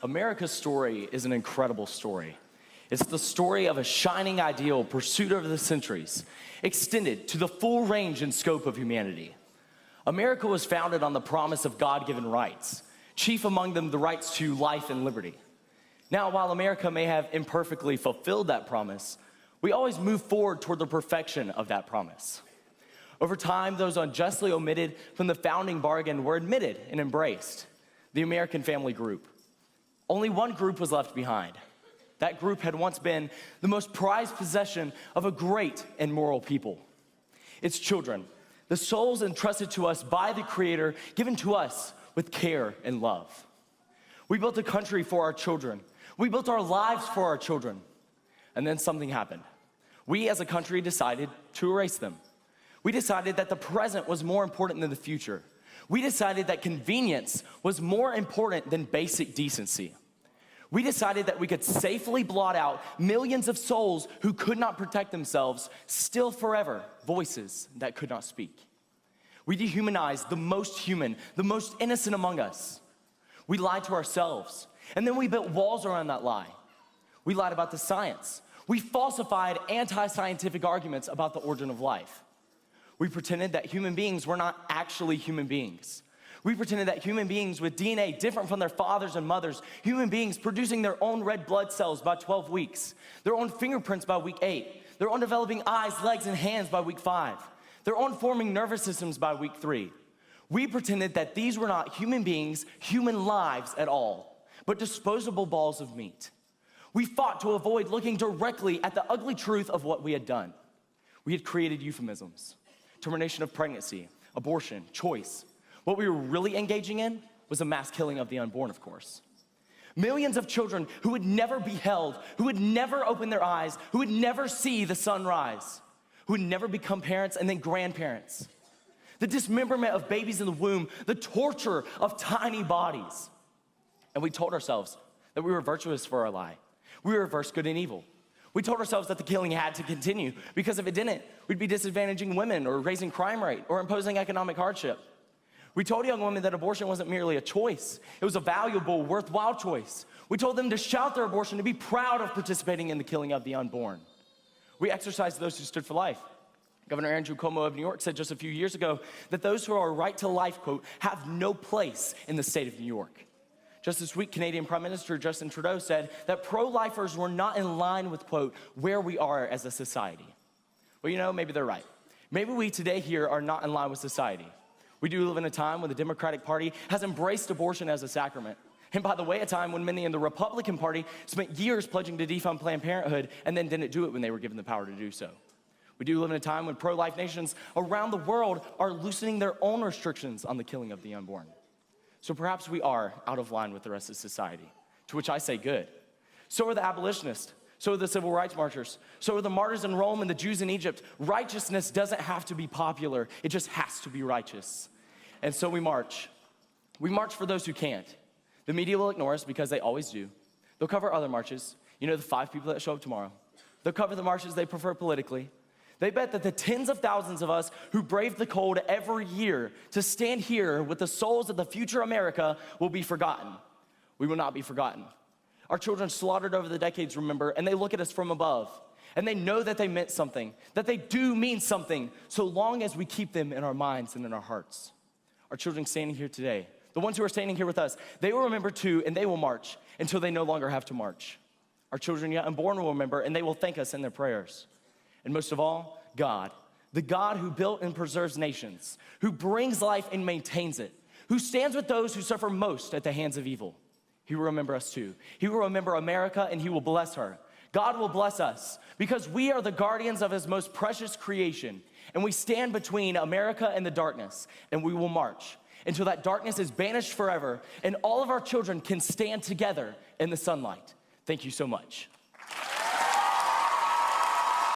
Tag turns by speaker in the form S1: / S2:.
S1: America's story is an incredible story. It's the story of a shining ideal pursued over the centuries, extended to the full range and scope of humanity. America was founded on the promise of God-given rights, chief among them the rights to life and liberty. Now, while America may have imperfectly fulfilled that promise, we always move forward toward the perfection of that promise. Over time, those unjustly omitted from the founding bargain were admitted and embraced, the American family group. Only one group was left behind. That group had once been the most prized possession of a great and moral people. Its children, the souls entrusted to us by the Creator, given to us with care and love. We built a country for our children. We built our lives for our children. And then something happened. We as a country decided to erase them. We decided that the present was more important than the future. We decided that convenience was more important than basic decency. We decided that we could safely blot out millions of souls who could not protect themselves, still forever, voices that could not speak. We dehumanized the most human, the most innocent among us. We lied to ourselves, and then we built walls around that lie. We lied about the science. We falsified anti-scientific arguments about the origin of life. We pretended that human beings were not actually human beings. We pretended that human beings with DNA different from their fathers and mothers, human beings producing their own red blood cells by 12 weeks, their own fingerprints by week 8, their own developing eyes, legs, and hands by week 5, their own forming nervous systems by week 3. We pretended that these were not human beings, human lives at all, but disposable balls of meat. We fought to avoid looking directly at the ugly truth of what we had done. We had created euphemisms: termination of pregnancy, abortion, choice. What we were really engaging in was a mass killing of the unborn, of course. Millions of children who would never be held, who would never open their eyes, who would never see the sun rise, who would never become parents and then grandparents. The dismemberment of babies in the womb, the torture of tiny bodies. And we told ourselves that we were virtuous for our lie. We reversed good and evil. We told ourselves that the killing had to continue because if it didn't, we'd be disadvantaging women or raising crime rate or imposing economic hardship. We told young women that abortion wasn't merely a choice. It was a valuable, worthwhile choice. We told them to shout their abortion, to be proud of participating in the killing of the unborn. We exercised those who stood for life. Governor Andrew Cuomo of New York said just a few years ago that those who are right to life, quote, have no place in the state of New York. Just this week, Canadian Prime Minister Justin Trudeau said that pro-lifers were not in line with, quote, where we are as a society. Well, you know, maybe they're right. Maybe we today here are not in line with society. We do live in a time when the Democratic Party has embraced abortion as a sacrament. And by the way, a time when many in the Republican Party spent years pledging to defund Planned Parenthood and then didn't do it when they were given the power to do so. We do live in a time when pro-life nations around the world are loosening their own restrictions on the killing of the unborn. So perhaps we are out of line with the rest of society, to which I say good. So are the abolitionists. So are the civil rights marchers. So are the martyrs in Rome and the Jews in Egypt. Righteousness doesn't have to be popular. It just has to be righteous. And so we march. We march for those who can't. The media will ignore us because they always do. They'll cover other marches. You know, the 5 people that show up tomorrow. They'll cover the marches they prefer politically. They bet that the tens of thousands of us who brave the cold every year to stand here with the souls of the future America will be forgotten. We will not be forgotten. Our children slaughtered over the decades, remember, and they look at us from above. And they know that they meant something, that they do mean something, so long as we keep them in our minds and in our hearts. Our children standing here today, the ones who are standing here with us, they will remember too, and they will march until they no longer have to march. Our children yet unborn will remember, and they will thank us in their prayers. And most of all, God, the God who built and preserves nations, who brings life and maintains it, who stands with those who suffer most at the hands of evil. He will remember us too. He will remember America, and he will bless her. God will bless us because we are the guardians of his most precious creation, and we stand between America and the darkness, and we will march until that darkness is banished forever, and all of our children can stand together in the sunlight. Thank you so much.